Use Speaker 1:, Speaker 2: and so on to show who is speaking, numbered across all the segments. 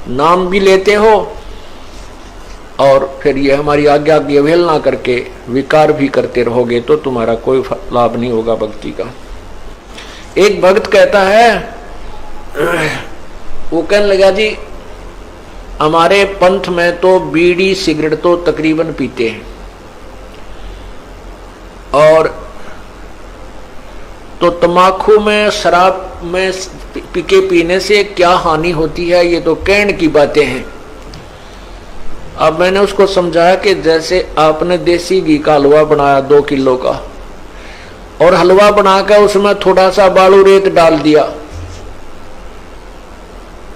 Speaker 1: नाम भी लेते हो और फिर ये हमारी आज्ञा की अवहेलना करके विकार भी करते रहोगे तो तुम्हारा कोई लाभ नहीं होगा भक्ति का। एक भक्त कहता है, वो कहने लगा जी हमारे पंथ में तो बीड़ी सिगरेट तो तकरीबन पीते हैं और तो तम्बाकू में शराब में पीने से क्या हानि होती है, ये तो कहने की बातें हैं। अब मैंने उसको समझाया कि जैसे आपने देसी घी का हलवा बनाया 2 किलो का और हलवा बनाकर उसमें थोड़ा सा बालू रेत डाल दिया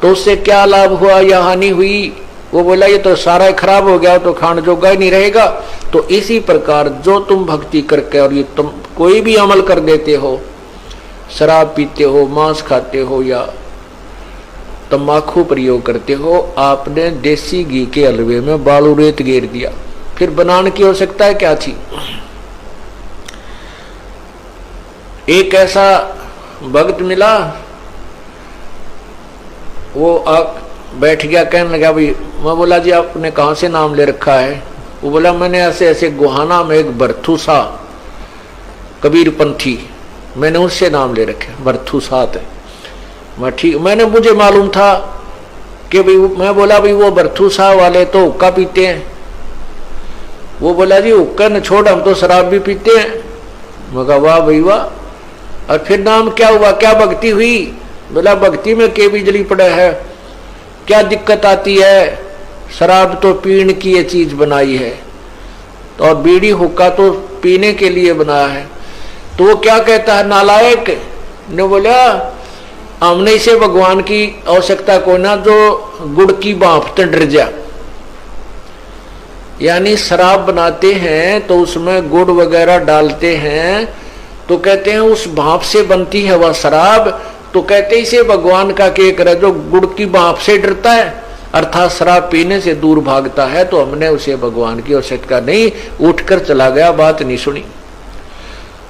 Speaker 1: तो उससे क्या लाभ हुआ या हानि हुई? वो बोला ये तो सारा खराब हो गया, तो खाने जोगा ही नहीं रहेगा। तो इसी प्रकार जो तुम भक्ति करके और ये तुम कोई भी अमल कर देते हो, शराब पीते हो, मांस खाते हो या तम्बाकू प्रयोग करते हो, आपने देसी घी के हलवे में बालू रेत गेर दिया, फिर बनाने की आवश्यकता है क्या थी? एक ऐसा भक्त मिला, वो बैठ गया, कहने लगा भाई, मैं बोला जी आपने कहां से नाम ले रखा है? वो बोला मैंने ऐसे ऐसे गोहाना में एक भरथू सा कबीर पंथी, मैंने उससे नाम ले रखे, भरथू सात है। मैं ठीक, मैंने मुझे मालूम था कि भाई, मैं बोला भाई वो भरथू सा वाले तो हुक्का पीते हैं। वो बोला जी हुक्का न छोड़, हम तो शराब भी पीते हैं। मैं कहा वाह भाई वाह, और फिर नाम क्या हुआ, क्या भक्ति हुई? बोला भक्ति में के बिजली पड़ा है, क्या दिक्कत आती है? शराब तो पीने की ये चीज बनाई है और बीड़ी हुक्का तो पीने के लिए बनाया है। तो वो क्या कहता है नालायक ने, बोला हमने इसे भगवान की आवश्यकता को ना जो गुड़ की भाप से डर जा, यानी शराब बनाते हैं तो उसमें गुड़ वगैरह डालते हैं तो कहते हैं उस भाप से बनती है वह शराब, तो कहते हैं इसे भगवान का के करे जो गुड़ की भाप से डरता है अर्थात शराब पीने से दूर भागता है, तो हमने उसे भगवान की आवश्यकता नहीं, उठकर चला गया, बात नहीं सुनी।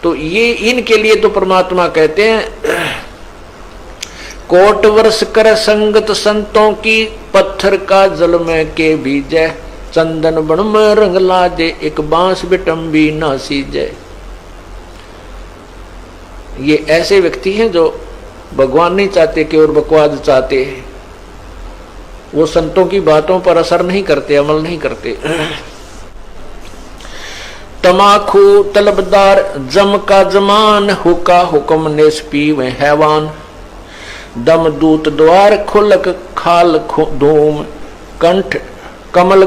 Speaker 1: तो ये इनके लिए तो परमात्मा कहते हैं कोट वर्ष कर संगत संतों की, पत्थर का जल में के बीजे, चंदन बन में रंग लाजे, एक बांस बिटम्बी ना सीजे। ये ऐसे व्यक्ति हैं जो भगवान नहीं चाहते कि और बकवाद चाहते हैं, वो संतों की बातों पर असर नहीं करते, अमल नहीं करते। तमाखू तलबदार जम का जमान, हुक्का हुक्म नेस्पी व हैवान, दम दूत द्वार खुलक खाल धूम, कंठ कमल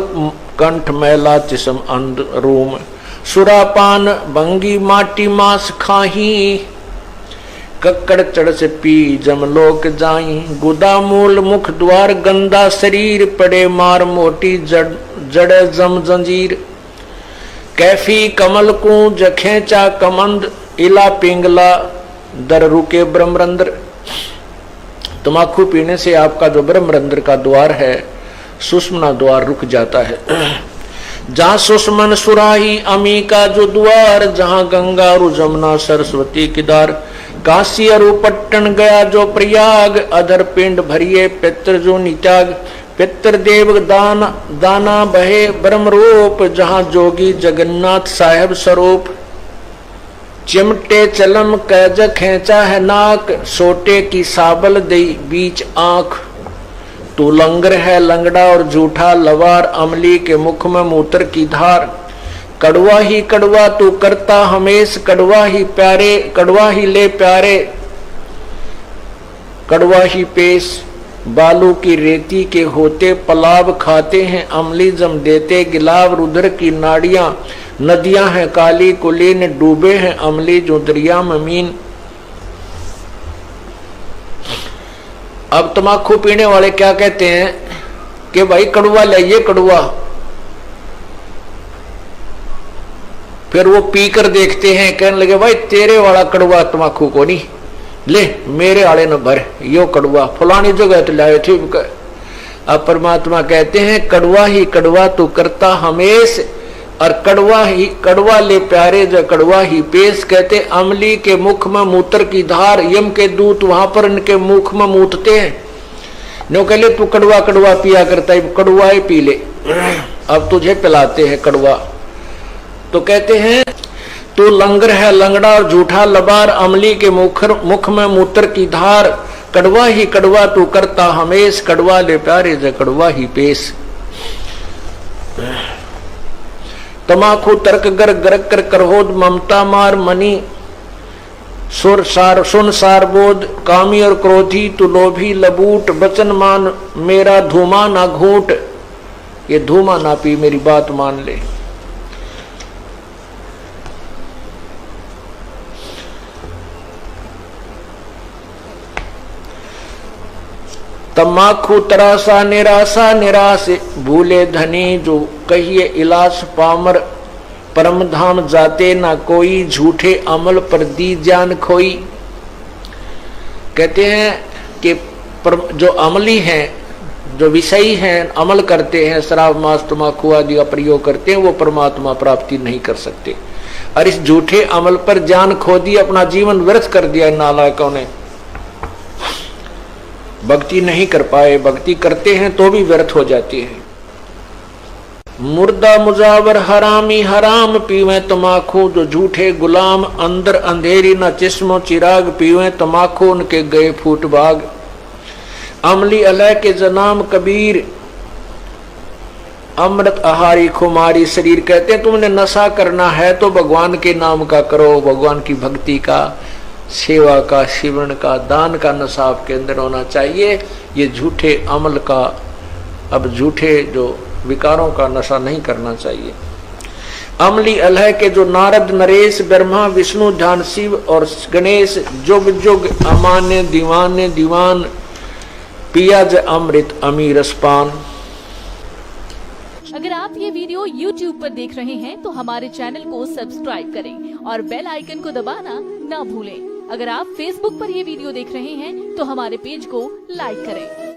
Speaker 1: कंठ मैला चिसम अंध रूम, सुरापान भंगी माटी मास खाही, कक्कड़ चढ़ से पी जमलोक जाई, गुदा मूल मुख द्वार गंदा शरीर, पड़े मार मोटी जड़ जम जंजीर, कैफी कमल को जखेचा कमंद, इला पिंगला दर रुके ब्रह्मरंध्र। तम्बाकू पीने से आपका जो ब्रह्मरंध्र का द्वार है, सुषमना द्वार रुक जाता है। जहाँ सुषमन सुराही अमी का जो द्वार, जहाँ गंगा रु जमुना सरस्वती किदार, काशी अरु पट्टन गया जो प्रयाग, अधर पिंड भरिए पित्र जो नित्याग, पित्र देव दाना बहे ब्रह्म रूप, जहाँ जोगी जगन्नाथ साहेब स्वरूप, चिमटे चलम कैज खेचा है नाक, सोटे की साबल दई बीच आंख, तू लंगर है लंगड़ा और झूठा लवार, अमली के मुख में मूत्र की धार, कड़वा ही कड़वा तू करता हमेश, कड़वा ही प्यारे कड़वा ही ले प्यारे, कड़वा ही पेश, बालू की रेती के होते पलाव खाते हैं, अमली जम देते गिलाव, रुद्र की नाड़ियां नदियां हैं काली कुलीन, डूबे हैं अमली जो दरिया में मीन। अब तम्बाकू पीने वाले क्या कहते हैं कि भाई कड़वा लाइए कड़वा, फिर वो पीकर देखते हैं, कहने लगे भाई तेरे वाला कड़वा तम्बाकू को नहीं ले, मेरे आले न भर, यो कड़वा फलानी जगह तो लाए थे। अब परमात्मा कहते हैं कड़वा ही कड़वा तू करता हमेश, और कड़वा ही कड़वा ले प्यारे जो कड़वा ही पेश, कहते अमली के मुख में मूत्र की धार, यम के दूत वहां पर इनके मुख में मूतते हैं, नो कह ले तू कड़वा कड़वा पिया करता है, कड़वा ही पी ले, अब तुझे पिलाते हैं कड़वा। तो कहते हैं तू लंगर है लंगड़ा और झूठा लबार, अमली के मुख में मूत्र की धार, कड़वा ही कड़वा तू करता हमेश, कड़वा ले प्यारे जे कड़वा ही पेश। तमाखू तर्क गर गरक कर करहोद, ममता मार मनी सुर सार सुन सार बोध, कामी और क्रोधी तू लोभी लबूट, बचन मान मेरा धूमा ना घूट, ये धूमा ना पी मेरी बात मान ले। तमाखू तरासा निराशा निराश, भूले धनी जो कहिए इलास पामर, परम धाम जाते ना कोई, झूठे अमल पर दी जान खोई। कहते हैं कि जो अमली हैं, जो विषयी हैं, अमल करते हैं, शराब मांस तमाकू आदि का प्रयोग करते हैं, वो परमात्मा प्राप्ति नहीं कर सकते। और इस झूठे अमल पर जान खो दी, अपना जीवन व्यर्थ कर दिया नालायकों ने, भक्ति नहीं कर पाए, भक्ति करते हैं तो भी व्यर्थ हो जाती है। मुर्दा मुजावर हरामी हराम पीवे तमाखू, जो झूठे गुलाम अंदर अंधेरी न चिस्मो चिराग, पीवे तमाखू उनके गए फूट भाग। अमली अलह के जनाम कबीर, अमृत आहारी खुमारी शरीर। कहते हैं तुमने नशा करना है तो भगवान के नाम का करो, भगवान की भक्ति का, सेवा का, शिवण का, दान का नशा आपके अंदर होना चाहिए। ये झूठे अमल का, अब झूठे जो विकारों का नशा नहीं करना चाहिए। अमली अलह के जो नारद नरेश, ब्रह्मा विष्णु ध्यान शिव और गणेश, जुग जुग अमान्य दीवाने दीवान, पिया ज अमृत अमीरस पान।
Speaker 2: अगर आप ये वीडियो YouTube पर देख रहे हैं तो हमारे चैनल को सब्सक्राइब करें और बेल आइकन को दबाना ना भूलें। अगर आप Facebook पर ये वीडियो देख रहे हैं तो हमारे पेज को लाइक करें।